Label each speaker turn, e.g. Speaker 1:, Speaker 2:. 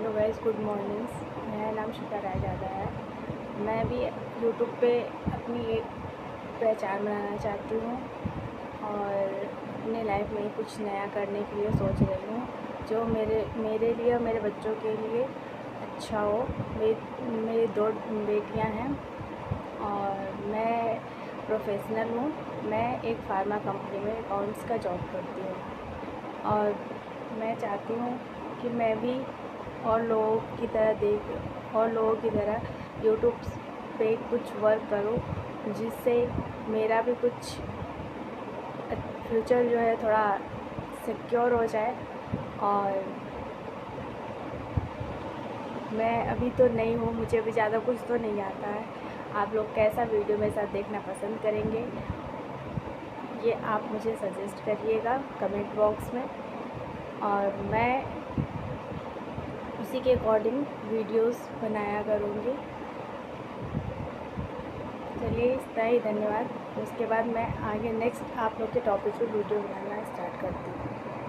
Speaker 1: Hello guys, good mornings. मेरा नाम शिखा राय ज़्यादा है। मैं भी यूट्यूब पे अपनी एक पहचान बनाना चाहती हूँ और अपने लाइफ में कुछ नया करने के लिए सोच रही हूँ जो मेरे लिए और मेरे बच्चों के लिए अच्छा हो। मेरी 2 बेटियाँ हैं और मैं प्रोफेशनल हूँ। मैं एक फार्मा कंपनी में अकाउंट्स का जॉब करती हूँ और मैं चाहती हूँ कि मैं भी और लोगों की तरह यूट्यूब पे कुछ वर्क करूँ जिससे मेरा भी कुछ फ्यूचर जो है थोड़ा सिक्योर हो जाए। और मैं अभी तो नई हूँ, मुझे अभी ज़्यादा कुछ तो नहीं आता है। आप लोग कैसा वीडियो मेरे साथ देखना पसंद करेंगे ये आप मुझे सजेस्ट करिएगा कमेंट बॉक्स में और मैं उसी के अकॉर्डिंग वीडियोस बनाया करूँगी। चलिए इतना ही, धन्यवाद। उसके बाद मैं आगे नेक्स्ट आप लोग के टॉपिक पे वीडियो बनाना स्टार्ट करती हूँ।